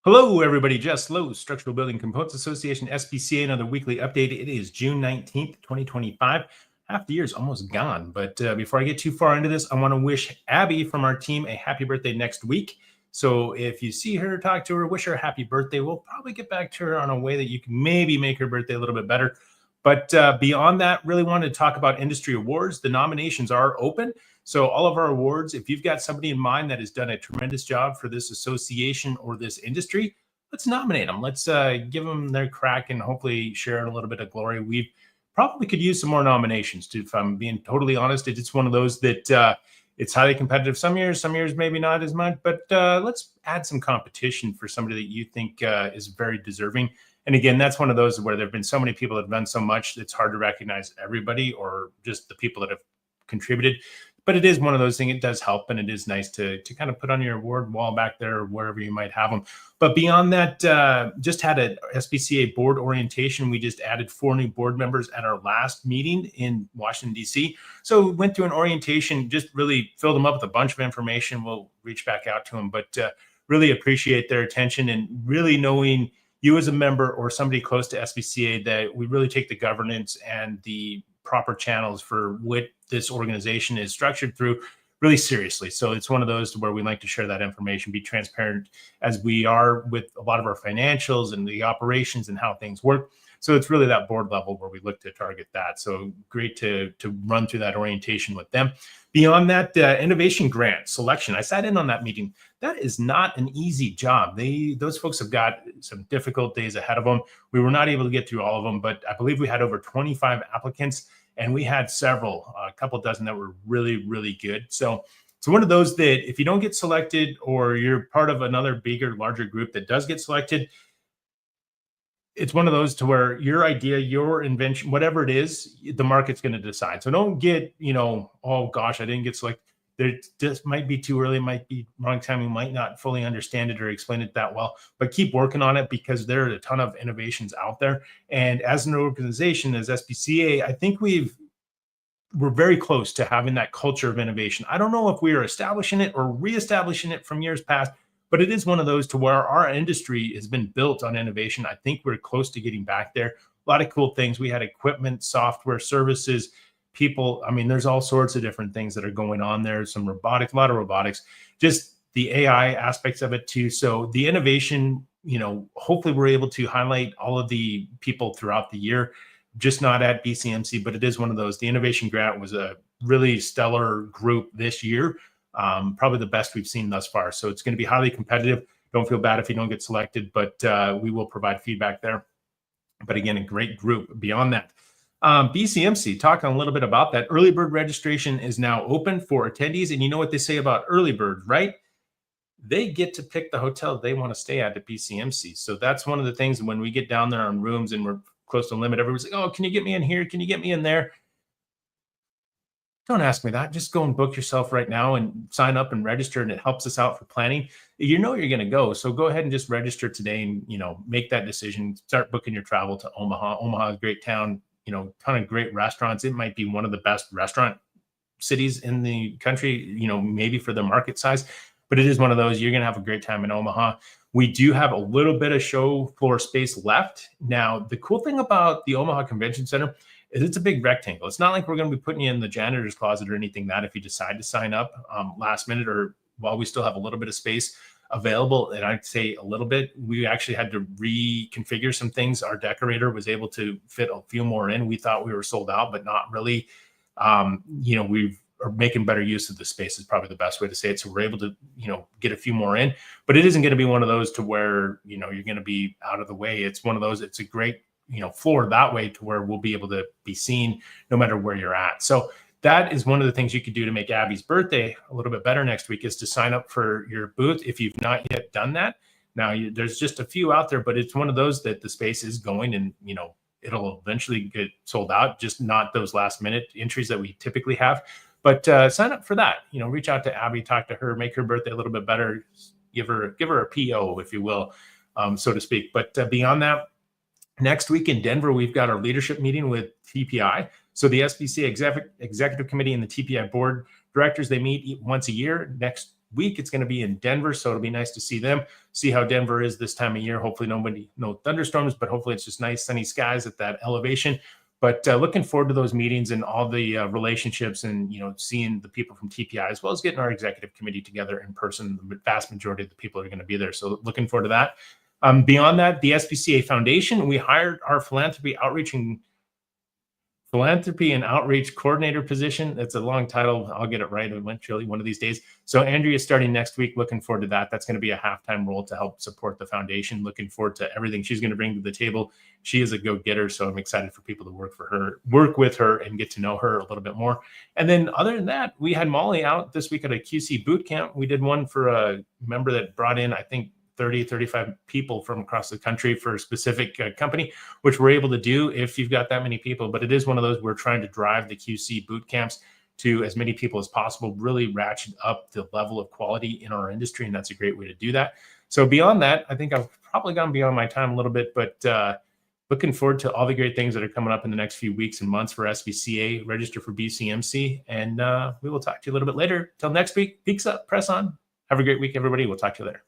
Hello, everybody. Jess Lohse, Structural Building Components Association, SBCA, another weekly update. It is June 19th, 2025. Half the year is almost gone. But before I get too far into this, I want to wish Abby from our team a happy birthday next week. So if you see her, talk to her, wish her a happy birthday, we'll probably get back to her on a way that you can maybe make her birthday a little bit better. But beyond that, really wanted to talk about industry awards. The nominations are open. So all of our awards, if you've got somebody in mind that has done a tremendous job for this association or this industry, let's nominate them. Let's give them their crack and hopefully share a little bit of glory. We probably could use some more nominations, too, if I'm being totally honest. It's one of those that it's highly competitive some years maybe not as much. But let's add some competition for somebody that you think is very deserving. And again, that's one of those where there have been so many people that have done so much, it's hard to recognize everybody or just the people that have contributed. But it is one of those things. It does help, and it is nice to kind of put on your award wall back there or wherever you might have them. But beyond that, just had a SBCA board orientation. We just added 4 new board members at our last meeting in Washington, D.C. So we went through an orientation, just really filled them up with a bunch of information. We'll reach back out to them, but really appreciate their attention and really knowing you as a member or somebody close to SBCA that we really take the governance and the proper channels for what this organization is structured through really seriously. So it's one of those where we like to share that information, be transparent as we are with a lot of our financials and the operations and how things work. So it's really that board level where we look to target that. So great to run through that orientation with them. Beyond that, innovation grant selection. I sat in on that meeting. That is not an easy job. Those folks have got some difficult days ahead of them. We were not able to get through all of them, but I believe we had over 25 applicants, and we had several, a couple dozen that were really, really good. So it's one of those that if you don't get selected or you're part of another bigger, larger group that does get selected, it's one of those to where your idea, your invention, whatever it is, the market's going to decide. So don't get, oh gosh, I didn't get selected. There just might be too early, might be wrong time. You might not fully understand it or explain it that well, but keep working on it because there are a ton of innovations out there. And as an organization, as SBCA, I think we're very close to having that culture of innovation. I don't know if we are establishing it or reestablishing it from years past, but it is one of those to where our industry has been built on innovation. I think we're close to getting back there. A lot of cool things. We had equipment, software, services, people. I mean, there's all sorts of different things that are going on there. Some robotics, a lot of robotics, just the AI aspects of it too. So the innovation, hopefully we're able to highlight all of the people throughout the year, just not at BCMC, but it is one of those. The innovation grant was a really stellar group this year. Probably the best we've seen thus far. So it's going to be highly competitive. Don't feel bad if you don't get selected, but we will provide feedback there. But again, a great group. Beyond that, BCMC, talking a little bit about that. Early bird registration is now open for attendees. And you know what they say about early bird, right? They get to pick the hotel they want to stay at BCMC. So that's one of the things when we get down there on rooms and we're close to the limit, everybody's like, oh, can you get me in here? Can you get me in there? Don't ask me that. Just go and book yourself right now and sign up and register, and it helps us out for planning. You know you're going to go, so go ahead and just register today and make that decision. Start booking your travel to Omaha. Omaha is a great town. Ton of great restaurants. It might be one of the best restaurant cities in the country. Maybe for the market size, but it is one of those. You're going to have a great time in Omaha. We do have a little bit of show floor space left. Now, the cool thing about the Omaha Convention Center is it's a big rectangle. It's not like we're going to be putting you in the janitor's closet or anything that if you decide to sign up last minute or while we still have a little bit of space available. And I'd say a little bit, we actually had to reconfigure some things. Our decorator was able to fit a few more in. We thought we were sold out, but not really. We are making better use of the space is probably the best way to say it. So we're able to, get a few more in, but it isn't going to be one of those to where, you're going to be out of the way. It's one of those, it's a great, floor that way to where we'll be able to be seen no matter where you're at. So that is one of the things you could do to make Abby's birthday a little bit better next week is to sign up for your booth if you've not yet done that. Now, there's just a few out there, but it's one of those that the space is going and, it'll eventually get sold out, just not those last minute entries that we typically have. But sign up for that. Reach out to Abby, talk to her, make her birthday a little bit better, give her a PO, if you will, so to speak. But beyond that, next week in Denver, we've got our leadership meeting with TPI. So the SBCA Executive Committee and the TPI Board Directors, they meet once a year. Next week. It's going to be in Denver, so it'll be nice to see them, see how Denver is this time of year. Hopefully no thunderstorms, but hopefully it's just nice sunny skies at that elevation. But looking forward to those meetings and all the relationships and, seeing the people from TPI, as well as getting our executive committee together in person. The vast majority of the people are going to be there. So looking forward to that. Beyond that, the SBCA Foundation, we hired our philanthropy and outreach coordinator position. That's a long title. I'll get it right eventually one of these days. So Andrea is starting next week. Looking forward to that. That's going to be a half-time role to help support the foundation. Looking forward to everything she's going to bring to the table. She is a go-getter, so I'm excited for people to work with her and get to know her a little bit more. And then other than that, we had Molly out this week at a QC boot camp. We did one for a member that brought in, I think, 35 people from across the country for a specific company, which we're able to do if you've got that many people. But it is one of those, we're trying to drive the QC boot camps to as many people as possible, really ratchet up the level of quality in our industry. And that's a great way to do that. So beyond that, I think I've probably gone beyond my time a little bit, but looking forward to all the great things that are coming up in the next few weeks and months for SBCA. Register for BCMC, and we will talk to you a little bit later. Till next week, peaks up, press on. Have a great week, everybody. We'll talk to you later.